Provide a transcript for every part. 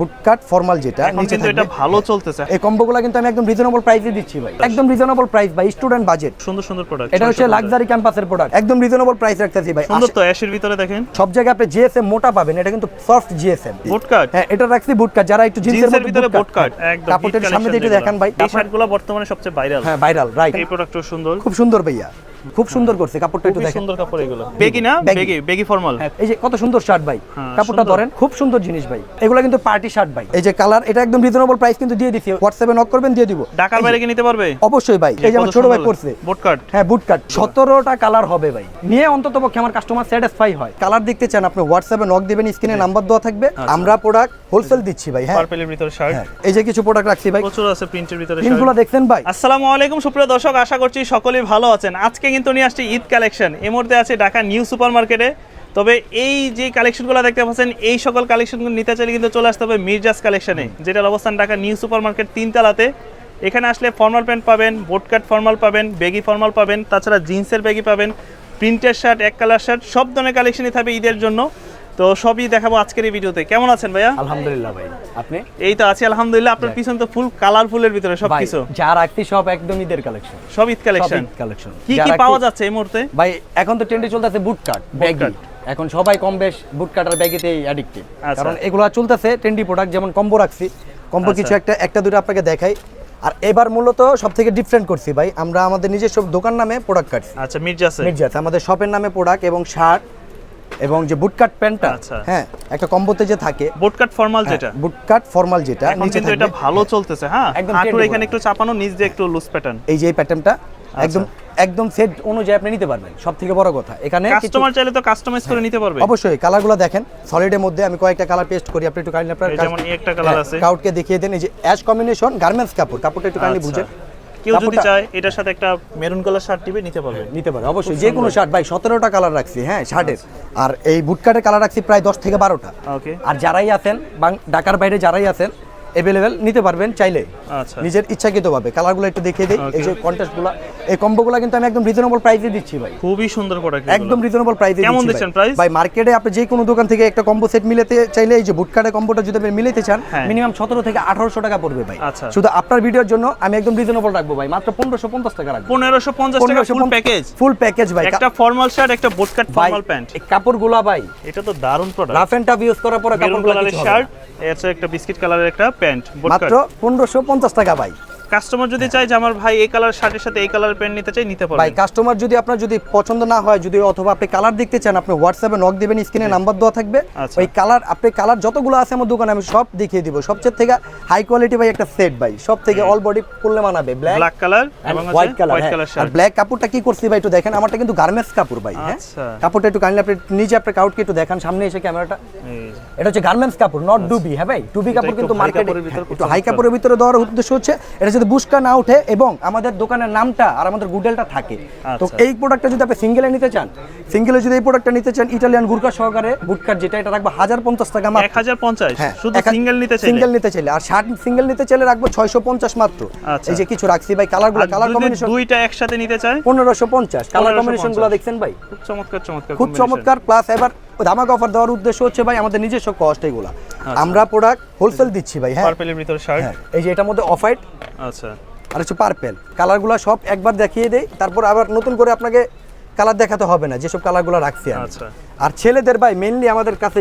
Bootcut formal যেটা নিচে কিন্তু এটা ভালো চলতেছে। এই কম্বোগুলো কিন্তু আমি একদম রিজনেবল প্রাইসে দিচ্ছি ভাই, একদম রিজনেবল প্রাইস ভাই, স্টুডেন্ট বাজেট। সুন্দর সুন্দর প্রোডাক্ট, এটা হচ্ছে লাক্সারি ক্যাম্পাসের প্রোডাক্ট, একদম রিজনেবল প্রাইস রাখতেছি ভাই। সুন্দর তো অ্যাশের ভিতরে দেখেন সব জায়গায় আপনি জিএসএম মোটা পাবেন, এটা কিন্তু সফট জিএসএম বুটকাট। হ্যাঁ, এটা রাখছি বুটকাট, যারা একটু জিন্সের ভিতরে বুটকাট একদম কাপড়ের সামনে দিয়ে একটু দেখান ভাই। এই শার্টগুলো বর্তমানে সবচেয়ে ভাইরাল। হ্যাঁ ভাইরাল, রাইট। এই প্রোডাক্টও সুন্দর, খুব সুন্দর ভাইয়া, খুব সুন্দর করছে কাপড়টা, একটু দেখেন। সুন্দর কাপড় এগুলো। বেগি না, বেগি ফর্মাল। এই যে কত সুন্দর শার্ট ভাই, কাপড়টা ধরেন, খুব সুন্দর জিনিস ভাই। এগুলো কিন্তু পার্টি শার্ট ভাই। এই যে কালার, এটা একদম রিজনেবল প্রাইস কিন্তু দিয়ে দিছি। হোয়াটসঅ্যাপে নক করবেন, দিয়ে দিব। ঢাকার বাইরে কি নিতে পারবে? অবশ্যই ভাই। এই যে আমার ছোট ভাই করছে বুটকাট। হ্যাঁ বুটকাট, 17টা কালার হবে ভাই। নিয়ে অন্তত পক্ষে আমার কাস্টমার স্যাটিসফাই হয়। কালার দেখতে চান আপনি হোয়াটসঅ্যাপে নক দিবেন, স্ক্রিনে নাম্বার দেওয়া থাকবে। আমরা প্রোডাক্ট হোলসেল দিচ্ছি ভাই। হ্যাঁ, পার্পলের ভিতরে শার্ট। এই যে কিছু প্রোডাক্ট রাখছি ভাই, প্রচুর আছে প্রিন্টের ভিতরে শার্ট। প্রিন্টগুলো দেখছেন ভাই। আসসালামু আলাইকুম সুপ্রিয় দর্শক, আশা করছি সকলেই ভালো আছেন। আজকে কিন্তু নিয়ে আসছি ঈদ কালেকশন। এই মুহূর্তে আছে ঢাকা নিউ সুপার মার্কেটে। তবে এই যে কালেকশনগুলো দেখতে পাচ্ছেন, এই সকল কালেকশনগুলো নিতে চাইলে কিন্তু চলে আসতে হবে মির্জাস কালেকশনে, যেটার অবস্থান ঢাকা নিউ সুপার মার্কেট 3 তলাতে। এখানে আসলে ফর্মাল প্যান্ট পাবেন, বুটকাট ফর্মাল পাবেন, বেগি ফর্মাল পাবেন, তাছাড়া জিন্সের বেগি পাবেন, প্রিন্টের শার্ট, এক কালার শার্ট, সব ধরনের কালেকশনই থাকবে ঈদের জন্য। তো সবই দেখাবো আজকের এই ভিডিওতে। কেমন আছেন ভাইয়া? আলহামদুলিল্লাহ ভাই, আপনি? এই তো আছি আলহামদুলিল্লাহ। আপনার পিছন তো ফুল কালারফুলের ভিতরে সবকিছু, যা রাখছি সব একদম ঈদের কালেকশন, সব ঈদ কালেকশন। কি কি পাওয়া যাচ্ছে এই মুহূর্তে ভাই? এখন তো ট্রেন্ডে চলতেছে বুটকাট, বেগি। এখন সবাই কম বেশ বুটকাট আর বেগিতে অ্যাডিক্টেড, কারণ এগুলো চলতেছে ট্রেন্ডি প্রোডাক্ট। যেমন কম্বো রাখছি, কম্বো কিছু একটা দুটো আপনাকে দেখাই। আর এবার মূলত সবথেকে ডিফারেন্ট করছি ভাই, আমরা আমাদের নিজস্ব দোকান নামে প্রোডাক্ট কাটছি। আচ্ছা, মির্জাস আমাদের শপের নামে প্রোডাক্ট এবং শার্ট এবং যে বুটকাট প্যান্টটা, হ্যাঁ একটা কম্বোতে যে থাকে বুটকাট ফর্মাল, যেটা বুটকাট ফর্মাল যেটা নিচে থাকে, এটা ভালো চলতেছে। হ্যাঁ, হাঁটুর এখানে একটু চাপানো, নিচ দিয়ে একটু লুজ প্যাটার্ন। এই যে এই প্যাটার্নটা একদম সেট অনুযায়ী আপনি নিতে পারবেন। সবথেকে বড় কথা, এখানে কাস্টমার চাইলে তো কাস্টমাইজ করে নিতে পারবে। অবশ্যই। কালারগুলো দেখেন, সলিডের মধ্যে আমি কয়েকটা কালার পেস্ট করি, আপনি একটু কাইন্ডলি আপনার যেমন একটা কালার আছে, কাউটকে দেখিয়ে দেন। এই যে অ্যাশ কম্বিনেশন গার্মেন্টস কাপড়টা একটু কাইন্ডলি বুঝেন। কেউ যদি চায় এটার সাথে একটা মেরুন কালার শার্ট নিতে পারবে অবশ্যই। যে কোনো শার্ট ভাই, 17টা কালার রাখছি হ্যাঁ শার্টের। আর এই বুটকাটের কালার রাখছি প্রায় 10 থেকে 12টা। ওকে। আর যারাই আছেন ঢাকার বাইরে যারাই আছেন अवेलेबल নিতে পারবেন চাইলে। আচ্ছা, নিজের ইচ্ছাকৃতভাবে কালারগুলো একটু দেখিয়ে দেই। এই যে কন্ট্রাস্টগুলো, এই কম্বোগুলো কিন্তু আমি একদম রিজনেবল প্রাইসে দিচ্ছি ভাই। খুবই সুন্দর প্রোডাক্ট, একদম রিজনেবল প্রাইসে দিচ্ছি। কেমন দিচ্ছেন প্রাইস? ভাই মার্কেটে আপনি যে কোনো দোকান থেকে একটা কম্বো সেট মিলাতে চাইলে, এই যে বুটকাটের কম্বোটা যদি আপনি মিলাতে চান, মিনিমাম 17 থেকে 1800 টাকা পড়বে ভাই। শুধু আপনার ভিডিওর জন্য আমি একদম রিজনেবল রাখবো ভাই, মাত্র 1550 টাকা রাখবো। 1550 টাকা ফুল প্যাকেজ ভাই। একটা ফর্মাল শার্ট, একটা বুটকাট ফর্মাল প্যান্ট। এই কাপড়গুলো ভাই, এটা তো দারুণ product. Rough and tough use করার পরে কাপড়গুলো কালারের শার্ট, এর একটা বিস্কিট কালারের একটা প্যান্ট, মাত্র 1550 টাকা ভাই। কাস্টমার যদি চায় যে আমার ভাই এই কালার শার্টের সাথে এই কালার প্যান্ট নিতে চাই, নিতে পারবে ভাই। কাস্টমার যদি আপনার যদি পছন্দ না হয়, যদি অথবা আপনি কালার দেখতে চান, আপনি হোয়াটসঅ্যাপে নক দিবেন, স্ক্রিনে নাম্বার দেওয়া থাকবে। ওই কালার, আপনি কালার যতগুলো আছে আমার দোকানে আমি সব দেখিয়ে দিব। সবচেয়ে থেকে হাই কোয়ালিটি ভাই একটা সেট ভাই, সব থেকে অল বডি করলে মানাবে। ব্ল্যাক কালার এবং হোয়াইট কালার। আর ব্ল্যাক কাপড়টা কি করছি ভাই একটু দেখেন, আমারটা কিন্তু গার্মেন্টস কাপড় ভাই। হ্যাঁ, কাপড়টা একটু কাইন্ডলি আপনি নিজে আপনার কাউটকে একটু দেখান, সামনে এসে ক্যামেরাটা। এটা হচ্ছে গার্মেন্টস কাপড়, নট ডুবি। হ্যাঁ ভাই, ডুবি কাপড় কিন্তু মার্কেটে একটু হাই কাপড়ের ভিতরে দেওয়ার উদ্দেশ্য হচ্ছে এটা যদি বুশকা না ওঠে এবং আমাদের দোকানের নামটা আর আমাদের গুডেলটা থাকে। তো এই প্রোডাক্টটা যদি আপনি সিঙ্গেলে নিতে চান, সিঙ্গেলে যদি এই প্রোডাক্টটা নিতে চান, ইটালিয়ান গুরকা সহকারে বুটকাট যেটা, এটা রাখবো 1050 টাকা মাত্র। 1050 শুধু সিঙ্গেল নিতে চাইলে। আর শার্ট সিঙ্গেল নিতে চাইলে রাখবো 650 মাত্র। এই যে কিছু রাখছি ভাই, কালারগুলো, কালার কম্বিনেশন দুইটা একসাথে নিতে চাই 1550। কালার কম্বিনেশনগুলো দেখছেন ভাই, খুব চমৎকার খুব চমৎকার। প্লাস এবার ধামাক অফার দেওয়ার উদ্দেশ্য হচ্ছে ভাই আমাদের নিজস্ব কস্ট এগুলা। আমরা প্রোডাক্ট হোলসেল দিচ্ছি ভাই। হ্যাঁ, পার্পলের ভিতরে শার্ট। এই যে এটার মধ্যে অফ হোয়াইট, আচ্ছা, আর হচ্ছে পার্পল। কালারগুলো সব একবার দেখিয়ে দেই, তারপর আবার নতুন করে আপনাকে কালার দেখাতে হবে না, যেসব কালারগুলো রাখছি আমি। আর ছেলেদের ভাই মেইনলি আমাদের কাছে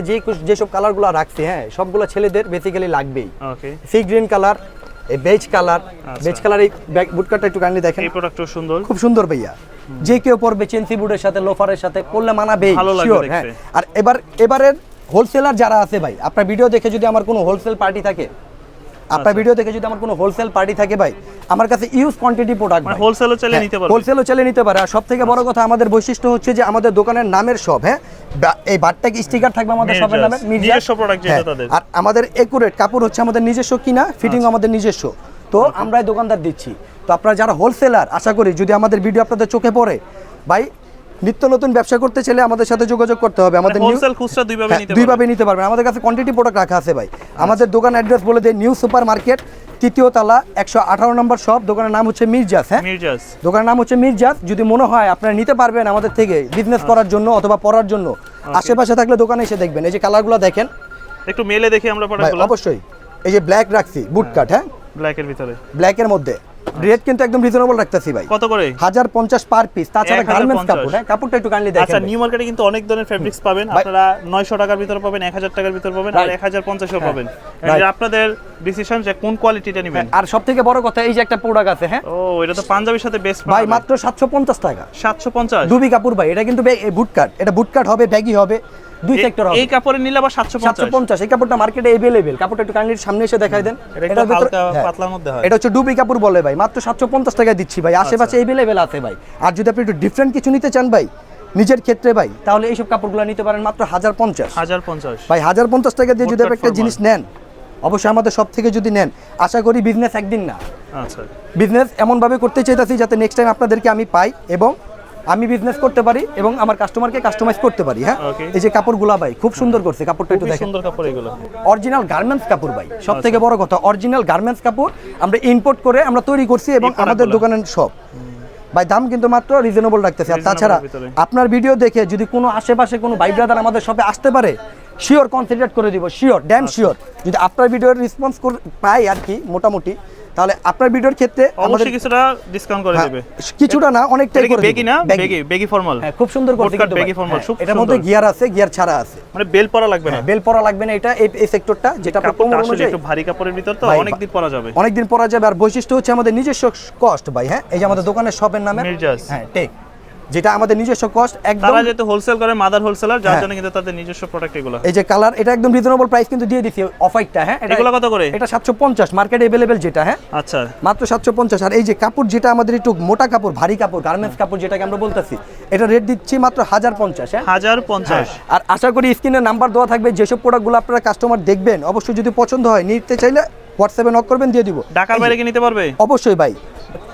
যেসব কালারগুলো রাখছি, হ্যাঁ সবগুলো ছেলেদের বেসিক্যালি লাগবেই। সি গ্রিন কালার, এই বেজ কালার, বেজ কালার। এই বুটকাটটা একটু কাইন্ডলি দেখেন, এই প্রোডাক্টও সুন্দর, খুব সুন্দর ভাইয়া। যে কেউ পরবে চেনসি বুটের সাথে, লোফারের সাথে পরলে মানাবে, শিওর। হ্যাঁ, আর এবারের হোলসেলার যারা আছে ভাই, আপনার ভিডিও দেখে যদি আমার কোনো হোলসেল পার্টি থাকে, ভাই আমার কাছে ইউজ কোয়ান্টিটি প্রোডাক্ট, মানে হোলসেলও চাইলে নিতে পারে। আর সবথেকে বড় কথা, আমাদের বৈশিষ্ট্য হচ্ছে যে আমাদের দোকানের নামের সব, হ্যাঁ এই বারটাকে স্টিকার থাকবে আমাদের সবার নামে, নিজস্ব প্রোডাক্ট যেটা তাদের। আর আমাদের একুরেট কাপড় হচ্ছে আমাদের নিজস্ব কিনা, ফিটিং আমাদের নিজস্ব। তো আমরা দোকানদার দিচ্ছি। তো আপনারা যারা হোলসেলার, আশা করি যদি আমাদের ভিডিও আপনাদের চোখে পড়ে ভাই, নিত্য নতুন ব্যবসা করতে চাইলে আমাদের সাথে যোগাযোগ করতে হবে। আমাদের হোলসেল খুচরা দুইভাবে নিতে পারবেন। আমাদের কাছে কোয়ান্টিটি প্রোডাক্ট রাখা আছে ভাই। আমাদের দোকান অ্যাড্রেস বলে দেই, নিউ সুপার মার্কেট 3য় তলা 118 নম্বর শপ। দোকানের নাম হচ্ছে মির্জাস। হ্যাঁ, দোকানের নাম হচ্ছে মির্জাস। যদি মনে হয় আপনারা নিতে পারবেন আমাদের থেকে বিজনেস করার জন্য অথবা পড়ার জন্য, আশেপাশে থাকলে দোকানে এসে দেখবেন। এই যে কালারগুলো দেখেন, একটু মেলে দেখি আমরা ভাই প্রোডাক্টগুলো। অবশ্যই এই যে ব্ল্যাক রাখছি বুট কাট, হ্যাঁ ব্ল্যাকের ভিতরে, ব্ল্যাকের মধ্যে রেট কিন্তু একদম রিজনেবল রাখতেছি ভাই। কত করে? 1050 পার পিস। তাছাড়া 1050 গার্মেন্টস কাপড়, হ্যাঁ কাপড়টা একটু কাইন্ডলি দেখেন। আচ্ছা, নিউ মার্কেটে কিন্তু অনেক ধরনের ফেব্রিক্স পাবেন ভাই- আপনারা। 900 টাকার ভিতরে পাবেন, 1000 টাকার ভিতরে পাবেন, আর Right. 1050 পাবেন। Right. এটা আপনাদের ডিসিশন যে কোন কোয়ালিটিটা নেবেন। আর সবথেকে বড় কথা এই যে একটা প্রোডাক্ট আছে, হ্যাঁ ও, এটা তো পাঞ্জাবির সাথে বেস্ট ভাই মাত্র 750 টাকা। 750। ডুবি কাপড় ভাই, এটা কিন্তু বুট কাট, এটা বুট কাট হবে, ব্যাগি হবে, দুই সেক্টর হবে। এই কাপড়ে নিলে আবার 750। 750 এই কাপড়টা মার্কেটে अवेलेबल। কাপড়টা একটু কাইন্ডলি সামনে এসে দেখাই দেন। এটা একটু এটার ভিতরে- হালকা হ্যাঁ, পাতলার মধ্যে হয়। এটা হচ্ছে ডুবি কাপড় বলে ভাই, মাত্র 750 টাকায় দিচ্ছি ভাই। আশেপাশে अवेलेबल আছে ভাই। আর যদি আপনি একটু ডিফারেন্ট কিছু নিতে চান ভাই নিজের ক্ষেত্রে ভাই, তাহলে এইসব কাপড়গুলো নিতে পারেন মাত্র 1050 1050 ভাই। 1050 টাকা দিয়ে যদি Bootcut আপনি একটা formal। জিনিস নেন, অবশ্যই আমাদের সব থেকে যদি নেন, আশা করি বিজনেস একদিন না, আচ্ছা, বিজনেস এমনভাবে করতে চাইতেছি যাতে নেক্সট টাইম আপনাদেরকে আমি পাই এবং আমি বিজনেস করতে পারি এবং আমার কাস্টমারকে কাস্টমাইজ করতে পারি। হ্যাঁ Okay. এই যে কাপড়গুলা ভাই খুব সুন্দর করছে, কাপড়টা একটু খুবই দেখেন। সুন্দর কাপড় এগুলো। অরিজিনাল গার্মেন্টস কাপড় ভাই, সব থেকে বড় কথা অরিজিনাল গার্মেন্টস কাপড় আমরা ইম্পোর্ট করে আমরা তৈরি করছি এবং এই আমাদের product দোকানের সব ভাই দাম কিন্তু মাত্র রিজনেবল রাখতেছে। আর Reasonable তাছাড়া ভিতরে। আপনার ভিডিও দেখে যদি কোনো আশেপাশে কোনো ভাই ব্রাদার আমাদের শপে আসতে পারে, শিওর কনসিডার করে দিব, শিওর ড্যাম শিওর। যদি আপনার ভিডিওর রেসপন্স পাই আর কি মোটামুটি, তাহলে আপনার ভিডিওর ক্ষেত্রে আমাদের অবশ্যই কিছুটা ডিসকাউন্ট করে হ্যাঁ, দিবে। কিছুটা না অনেকটাই করে বেগি দিবে। না, Baggy। Baggy formal. হ্যাঁ খুব সুন্দর করছে Bootcut কিন্তু ভাই। baggy formal, হ্যাঁ, খুব এটার মধ্যে সুন্দর। গিয়ার আছে, গিয়ার ছাড়া আছে। মানে বেল পরা লাগবে না। বেল পরা লাগবে না, এটা এই সেক্টরটা যেটা আপনার কাপড়টা কোমর আসলে অনুযায়ী একটু ভারী কাপড়ের ভিতর তো ভাই, অনেক দিন পরা যাবে। অনেকদিন পরা যাবে। আর বৈশিষ্ট্য হচ্ছে আমাদের নিজস্ব কস্ট ভাই। হ্যাঁ এই যে আমাদের দোকানের শপের নামে মির্জাস। হ্যাঁ টেক, যেটা আমাদের নিজস্ব কস্ট একদম। তারা যেহেতু হোলসেল করে, মাদার হোলসেলার, যার হ্যাঁ। জন্য কিন্তু তাদের নিজস্ব প্রোডাক্ট এগুলো। এই যে কালার, এটা একদম রিজনেবল প্রাইস কিন্তু দিয়ে দিছি অফ হোয়াইটটা। হ্যাঁ এগুলো কত করে? এটা 750 মার্কেটে अवेलेबल যেটা, হ্যাঁ আচ্ছা, মাত্র 750। আর এই যে কাপড় যেটা আমাদের একটু মোটা কাপড়, ভারী কাপড়, গার্মেন্টস কাপড় যেটাকে আমরা বলতেছি, এটা রেট দিচ্ছি মাত্র 1050। হ্যাঁ 1050। আর আশা করি স্ক্রিনে নাম্বার দেওয়া থাকবে, যেসব প্রোডাক্টগুলো আপনারা কাস্টমার দেখবেন অবশ্যই যদি পছন্দ হয় নিতে চাইলে হোয়াটসঅ্যাপে নক করবেন, দিয়ে দিব। ঢাকার বাইরে কি নিতে পারবে? অবশ্যই ভাই,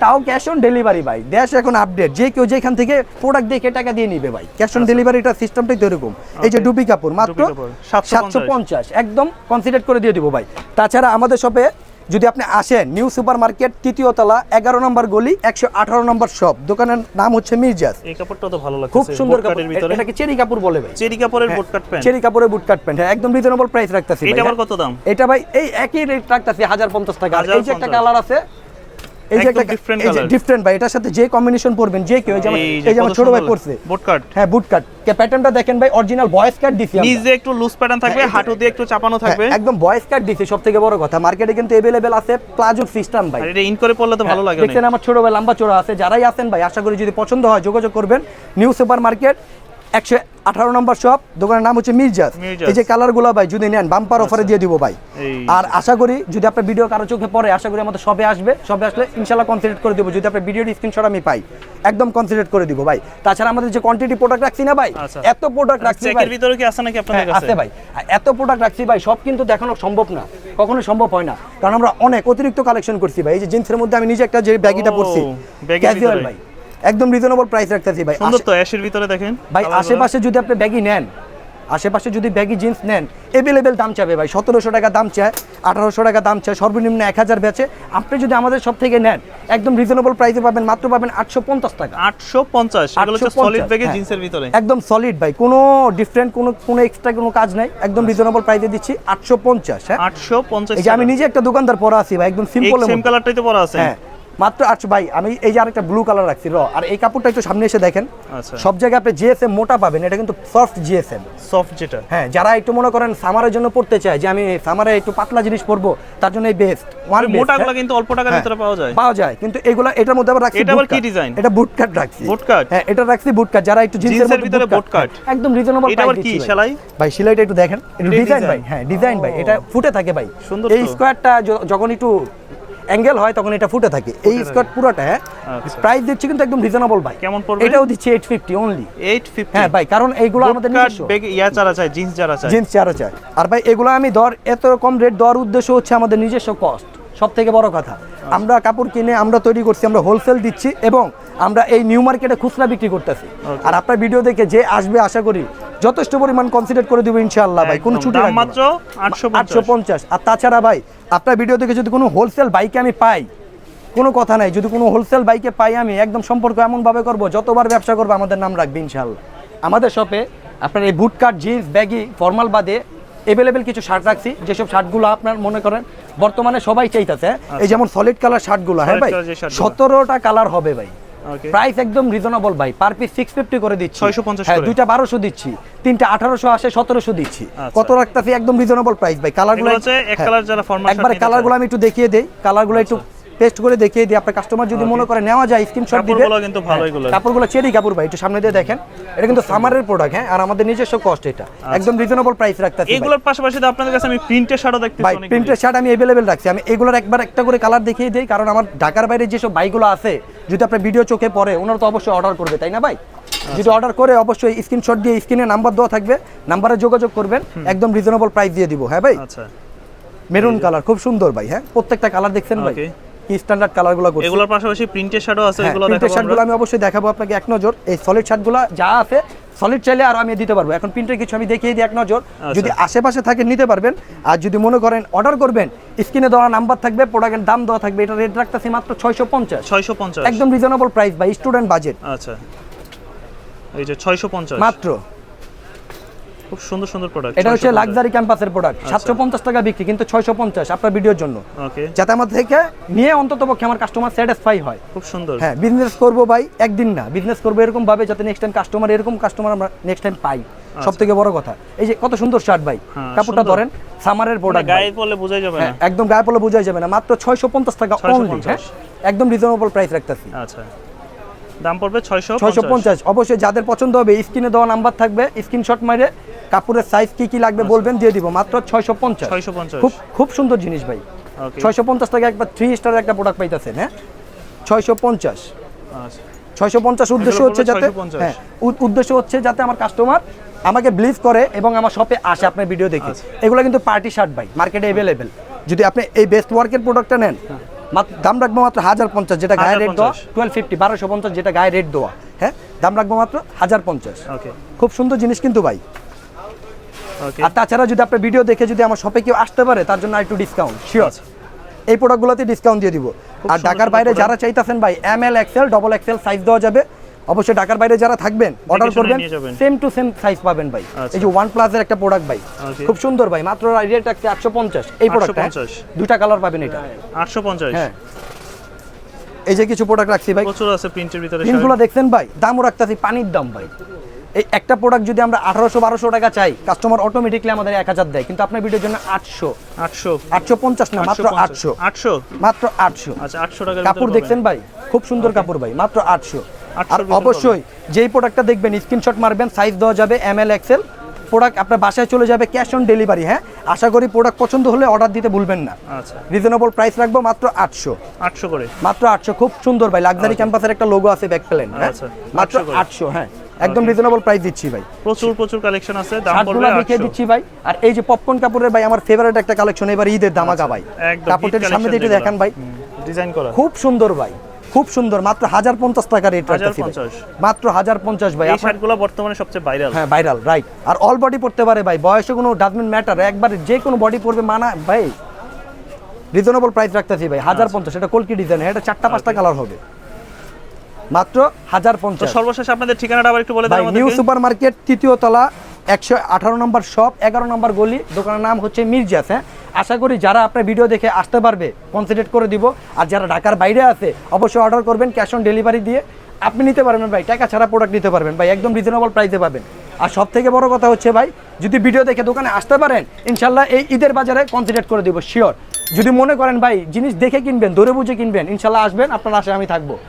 তাও ক্যাশ অন ডেলিভারি ভাই। দেশ এখন আপডেট, যে কেউ যেখান থেকে প্রোডাক্ট দেখে টাকা দিয়ে নিবে ভাই। ক্যাশ অন ডেলিভারিটা সিস্টেমটাই তো এরকম। এই যে ডুবি কাপড় মাত্র ডুবি কাপড়, 750 একদম কনসিডার করে দিয়ে দিব ভাই। তাছাড়া আমাদের শপে যদি আপনি আসেন, নিউ সুপার মার্কেট, তৃতীয় তলা, 11 নম্বর গলি, 118 নম্বর শপ, দোকানের নাম হচ্ছে মির্জাস। এই কাপড়টা তো ভালো লাগছে, খুব সুন্দর কাপড়, কাপড়ের ভিতরে। এটাকে চেরি কাপড় বলে ভাই। চেরি কাপড়ের বুট কাট প্যান্ট। চেরি কাপড়ের বুট কাট প্যান্ট, হ্যাঁ একদম রিজনেবল প্রাইস রাখতেছি ভাই। এটা আবার হ্যাঁ। কত দাম? এটা ভাই এই একই রেট রাখতেছি 1050 টাকা। আর এই যে একটা 1050 কালার আছে, এই যে একদম একটা different এই যে color। ডিফারেন্ট ভাই, এটার সাথে যে কম্বিনেশন পরবেন, যে কেউ, এই যে আমার ছোট ভাই পরছে, বুট কাট। হ্যাঁ বুট কাট কে প্যাটার্নটা দেখেন ভাই, অরিজিনাল বয়েজ কাট দিছি আমরা। নিচে একটু লুজ প্যাটার্ন থাকবে, হ্যাঁ, হাঁটু দিয়ে একটু চাপানো থাকবে। হ্যাঁ, একদম বয়েজ কাট দিছি। সবথেকে বড় কথা মার্কেটে কিন্তু अवेलेबल আছে প্লাজো সিস্টেম ভাই। আর এটা ইন করে পড়লে তো ভালো লাগে দেখছেন আমার ছোট ভাই লম্বা চড়া আছে, যারাই আছেন ভাই আশা করি যদি পছন্দ হয় যোগাযোগ করবেন। নিউ সুপার মার্কেট 118 নম্বর শপ, দোকানের নাম হচ্ছে মির্জাস। মির্জাস। এই যে কালারগুলো ভাই যদি নেন বাম্পার অফারে দিয়ে দিব ভাই। এই আর আশা করি যদি আপনার ভিডিও কারো চোখে পড়ে, আশা করি আমাদের সবে আসবে, সবে আসলে ইনশাআল্লাহ কনসিডার করে দিব। যদি আপনার ভিডিওর স্ক্রিনশট আমি পাই একদম কনসিডার করে দিব ভাই। তাছাড়া আমাদের যে কোয়ান্টিটি প্রোডাক্ট রাখছি না ভাই, আচ্ছা। এত প্রোডাক্ট রাখছি ভাই, চেকের ভিতরে কি আছে নাকি আপনাদের হ্যাঁ, কাছে? আছে ভাই। আর এত প্রোডাক্ট রাখছি ভাই, সব কিন্তু দেখানো সম্ভব না, কখনো সম্ভব হয় না, কারণ আমরা অনেক অতিরিক্ত কালেকশন করছি ভাই। এই যে জিন্সের মধ্যে আমি নিজে একটা যে ব্যাগিটা পরছি, ব্যাগির ক্যাজুয়াল ভিতরে। ভাই, একদম রিজনেবল প্রাইস রাখতেছি ভাই। সুন্দর তো, অ্যাশের ভিতরে দেখেন ভাই কালারগুলো। আশেপাশে যদি আপনি ব্যাগি নেন, আশেপাশে যদি ব্যাগি জিন্স নেন, अवेलेबल দাম চাবে ভাই, 1700 টাকা দাম চায়, 1800 টাকা দাম চায়, সর্বনিম্ন 1000 বেচে। আপনি যদি আমাদের সব থেকে নেন একদম রিজনেবল প্রাইসে পাবেন, মাত্র পাবেন 850 টাকা। 850। এগুলো হচ্ছে 850, সলিড ব্যাগে হ্যাঁ। জিন্সের ভিতরে। একদম সলিড ভাই, কোনো ডিফারেন্ট কোনো এক্সট্রা কোনো কাজ নাই, একদম রিজনেবল প্রাইসে দিচ্ছি 850। হ্যাঁ 850। এই যে আমি নিজে একটা দোকানদার পরা আছি ভাই, একদম সিম্পল। সেম কালারটাই তো পরা আছে। হ্যাঁ মাত্র 800 ভাই। আমি এই যে আরেকটা ব্লু কালার রাখছি আর এই কাপড়টা একটু সামনে এসে দেখেন। আচ্ছা, সব জায়গায় আপনি জিএসএম মোটা পাবেন, এটা কিন্তু সফট জিএসএম। সফট যেটা। হ্যাঁ যারা একটু মনে করেন সামারের জন্য পড়তে চায়, যে আমি সামারে একটু পাতলা জিনিস পরবো, তার জন্য এই বেস্ট ওয়ান। মোটাগুলো কিন্তু অল্প টাকার ভিতরে পাওয়া যায়। কিন্তু এগুলা এটার মধ্যে আবার রাখছি এটা আবার boot কি cut। ডিজাইন? এটা বুট কাট রাখছি। বুট কাট। হ্যাঁ এটা রাখছি বুট কাট, যারা একটু জিন্সের ভিতরে বুট কাট। একদম রিজনেবল এটা আবার কি সেলাই? ভাই সেলাইটা একটু দেখেন, একটু এটা ডিজাইন design? ভাই। হ্যাঁ ডিজাইন ভাই, এটা ফুটে থাকে ভাই। সুন্দর এই তো। স্কোয়ারটা যখন একটু অ্যাঙ্গেল হয় তখন এটা ফুটে থাকে। এই স্কোয়ার পুরোটা, হ্যাঁ আচ্ছা। প্রাইস দিচ্ছি কিন্তু একদম রিজনেবল ভাই। কেমন পড়বে? এটাও দিচ্ছি 850 অনলি। 850। হ্যাঁ ভাই, কারণ এইগুলো আমাদের নিজস্ব ইয়া যারা চায়, জিন্স যারা চায়, জিন্স চারা চায়। আর ভাই এগুলো আমি এত কম রেট দেওয়ার উদ্দেশ্য হচ্ছে আমাদের নিজস্ব কস্ট, সব থেকে বড় কথা। আমরা কাপড় কিনে আমরা তৈরি করছি, আমরা হোলসেল দিচ্ছি এবং আমরা এই নিউ মার্কেটে খুচরা বিক্রি করতেছি। আর আপনার ভিডিও দেখে যে আসবে আশা করি যথেষ্ট পরিমাণ কনসিডার করে দিব ইনশাআল্লাহ ভাই, কোনো ছুটি দাম মাত্র 850। আর তাছাড়া ভাই আপনার ভিডিও দেখে যদি কোনো হোলসেল বাইকে আমি পাই, কোনো কথা নাই, যদি কোনো হোলসেল বাইকে পাই আমি একদম সম্পর্ক এমনভাবে করব, যতবার ব্যবসা করবো আমাদের নাম রাখবে ইনশাআল্লাহ। আমাদের শপে আপনার এই বুট কাট, জিন্স, ব্যাগি, ফর্মাল বাদে अवेलेबल কিছু শার্ট রাখছি, যেসব শার্টগুলো আপনার মনে করেন বর্তমানে সবাই চাইতেছে। এই যেমন সলিড কালার শার্টগুলো, হ্যাঁ ভাই 17টা কালার হবে ভাই। প্রাইস একদম রিজনেবল ভাই, পার পিস 650 করে দিচ্ছি, 650 হ্যাঁ করে। দুইটা 1200 দিচ্ছি, তিনটা 1800 আসে 1700 দিচ্ছি। কত রাখতাছি একদম রিজনেবল প্রাইস ভাই। কালারগুলো হচ্ছে এক কালার যারা ফরমাল একবারে কালারগুলো আমি একটু দেখিয়ে দেই, কালারগুলো একটু পেস্ট করে দেখিয়ে দিই। আপনার কাস্টমার যদি মনে করে নেওয়া যায় স্ক্রিনশট দিবে। কাপড়গুলো কিন্তু ভালোই গুলো, কাপড়গুলো চেরি কাপড় ভাই, একটু সামনে দিয়ে দেখেন। এটা কিন্তু সামারের প্রোডাক্ট, হ্যাঁ, আর আমাদের নিজস্ব কস্ট, এটা একদম রিজনেবল প্রাইস রাখতাছি। এগুলোর পাশাপাশি আপনাদের কাছে আমি প্রিন্টের শার্টও দেখতেছি ভাই, অনেক। প্রিন্টের শার্ট আমি अवेलेबल রাখছি। আমি এগুলোর একবার একটা করে কালার দেখিয়ে দেই, কারণ আমার ঢাকার বাইরে যেসব বাইকগুলো আছে যদি আপনার ভিডিও চোখে পড়ে ওনারা তো অবশ্যই অর্ডার করবে, তাই না ভাই? যদি অর্ডার করে অবশ্যই স্ক্রিনশট দিয়ে স্ক্রিনে নাম্বার দেওয়া থাকবে, নাম্বারে যোগাযোগ করবেন, একদম রিজনেবল প্রাইস দিয়ে দিব। হ্যাঁ ভাই, আচ্ছা মেরুন কালার খুব সুন্দর ভাই, হ্যাঁ প্রত্যেকটা কালার দেখছেন ভাই, কি স্ট্যান্ডার্ড কালারগুলো করছে। এগুলোর পাশাপাশি প্রিন্টের শার্টও আছে, এগুলো প্রিন্টের দেখাবো শার্টগুলো আমরা। আমি অবশ্যই দেখাবো আপনাকে এক নজর। এই সলিড শার্টগুলো যা আছে সলিড চাইলে আর আমি দিতে পারবো। এখন প্রিন্টের কিছু আমি দেখিয়ে দিই এক নজর, যদি আশেপাশে থাকে নিতে পারবেন। আর যদি মনে করেন অর্ডার করবেন, স্ক্রিনে দেওয়া নাম্বার থাকবে, প্রোডাক্টের দাম দেওয়া থাকবে। এটা রেট রাখতেছি মাত্র 650, 650 একদম রিজনেবল প্রাইস ভাই, স্টুডেন্ট বাজেট। আচ্ছা, এই যে 650 মাত্র। খুব সুন্দর সুন্দর প্রোডাক্ট। এটা হচ্ছে লাক্সারি ক্যাম্পাসের প্রোডাক্ট, 750 টাকা বিক্রি, কিন্তু 650 আপনার ভিডিওর জন্য। ওকে, যাতে আমার থেকে নিয়ে অন্তত পক্ষে আমার কাস্টমার স্যাটিসফাই হয়। খুব সুন্দর। হ্যাঁ, বিজনেস করবো ভাই একদিন না, বিজনেস করবো এরকম ভাবে যাতে নেক্সট টাইম কাস্টমার, এরকম কাস্টমার আমরা নেক্সট টাইম পাই। সবথেকে বড় কথা এই যে কত সুন্দর শার্ট ভাই, কাপড়টা ধরেন সামারের প্রোডাক্ট, গায়ে পরলে বোঝাই যাবে না, একদম গায়ে পরলে বোঝাই যাবে না। মাত্র 650 টাকা অনলি, হ্যাঁ একদম রিজনেবল প্রাইস রাখতেছি। আচ্ছা, দাম পড়বে 650। অবশ্যই যাদের পছন্দ হবে স্ক্রিনে দেওয়া নাম্বার থাকবে, স্ক্রিনশট মারে কাপড়ের সাইজ কি কি লাগবে বলবেন, দিয়ে দিব মাত্র 650। 650 খুব খুব সুন্দর জিনিস ভাই। ওকে, 650 টাকা একবার 3 স্টারের একটা প্রোডাক্ট পাইতেছেন, হ্যাঁ 650। আচ্ছা 650 উদ্দেশ্য হচ্ছে যাতে, হ্যাঁ উদ্দেশ্য হচ্ছে যাতে আমার কাস্টমার আমাকে বিলিভ করে এবং আমার শপে আসে আপনার ভিডিও দেখে। এগুলো কিন্তু পার্টি শার্ট ভাই, মার্কেটে अवेलेबल। যদি আপনি এই বেস্ট ওয়ার্কের প্রোডাক্টটা নেন, দাম রাখবো মাত্র 1050, যেটা গায়ে রেট দেওয়া 1250, 1250 যেটা গায়ে রেট দেওয়া, হ্যাঁ দাম রাখবো মাত্র 1050। ওকে, খুব সুন্দর জিনিস কিন্তু ভাই। ওকে, আর তাছাড়া যদি আপনার ভিডিও দেখে যদি আমার শপে কেউ আসতে পারে, তার জন্য একটু ডিসকাউন্ট শিওর, এই প্রোডাক্টগুলোতে ডিসকাউন্ট দিয়ে দিব। আর ঢাকার বাইরে যারা চাইতেছেন ভাই ML XL double XL size দেওয়া যাবে। অবশ্যই ঢাকার বাইরে যারা থাকবেন অর্ডার করবেন, সেম টু সেম সাইজ পাবেন ভাই। এই যে OnePlus এর একটা প্রোডাক্ট ভাই, খুব সুন্দর ভাই, মাত্র রেট রাখতে 850। এই প্রোডাক্টটা দুইটা কালার পাবেন, এটা 850। হ্যাঁ, এই যে কিছু প্রোডাক্ট রাখছি ভাই, প্রচুর আছে প্রিন্টের ভিতরে। প্রিন্টগুলো দেখছেন ভাই, দামও রাখতেছি পানির দাম ভাই। এই একটা প্রোডাক্ট যদি আমরা 1800-1200 টাকা চাই, কাস্টমার অটোমেটিকলি আমাদের 1000 দেয়, কিন্তু আপনার ভিডিওর জন্য 800, 850 না, মাত্র 800, 800 মাত্র 800। আচ্ছা, 800 টাকা। কাপড় দেখছেন ভাই, খুব সুন্দর কাপড় ভাই, মাত্র 800। আর অবশ্যই যেই প্রোডাক্টটা দেখবেন স্ক্রিনশট মারবেন, সাইজ দেওয়া যাবে ML XL, প্রোডাক্ট আপনার বাসায় চলে যাবে, ক্যাশ অন ডেলিভারি। হ্যাঁ, আশা করি প্রোডাক্ট পছন্দ হলে অর্ডার দিতে ভুলবেন না। আচ্ছা, রিজনেবল প্রাইস রাখবো মাত্র 800, 800 করে, মাত্র 800। খুব সুন্দর ভাই, লাক্সারি ক্যাম্পাসের একটা লোগো আছে ব্যাক প্যানেল, হ্যাঁ মাত্র 800। হ্যাঁ, একদম রিজনেবল প্রাইস দিচ্ছি ভাই। প্রচুর কালেকশন আছে, দাম পড়বে শার্টগুলো দেখিয়ে দিচ্ছি ভাই। আর এই যে পপকর্ন কাপড়ের ভাই, আমার ফেভারিট একটা কালেকশন এবার ঈদের ধামাকা ভাই। কাপড়টা সামনে দিয়ে একটু দেখান ভাই, ডিজাইন করা খুব সুন্দর ভাই, খুব সুন্দর। মাত্র 1050 টাকা রেট রাখতেছি, 1050 মাত্র 1050 ভাই। এই শার্টগুলো বর্তমানে সবচেয়ে ভাইরাল। হ্যাঁ ভাইরাল, রাইট। আর অল বডি পড়তে পারে ভাই, বয়সে কোনো ডাজমেন্ট ম্যাটার, একবার যে কোনো বডি পড়বে মানা ভাই। রিজনেবল প্রাইস রাখতেছি ভাই 1050। এটা কলকি ডিজাইন, এটা 4টা-5টা কালার হবে, মাত্র 1050। তো সর্বশেষ আপনাদের ঠিকানাটা আবার একটু বলে দেন ভাই, আমাদেরকে। নিউ সুপার মার্কেট, 3য় তলা, 118 নম্বর শপ, 11 নম্বর গলি, দোকানের নাম হচ্ছে মির্জাস। হ্যাঁ, আশা করি যারা আপনার ভিডিও দেখে আসতে পারবে কনসিডার করে দিব। আর যারা ঢাকার বাইরে আছে অবশ্যই অর্ডার করবেন, ক্যাশ অন ডেলিভারি দিয়ে আপনি নিতে পারবেন ভাই, টাকা ছাড়া প্রোডাক্ট নিতে পারবেন ভাই, একদম রিজনেবল প্রাইসে পাবেন। আর সব থেকে বড় কথা হচ্ছে ভাই, যদি ভিডিও দেখে দোকানে আসতে পারেন, ইনশাল্লাহ এই ঈদের বাজারে কনসিডার করে দিব শিওর। যদি মনে করেন ভাই জিনিস দেখে কিনবেন, ধরে বুঝে কিনবেন, ইনশাল্লাহ আসবেন, আপনার আশায় আমি থাকবো।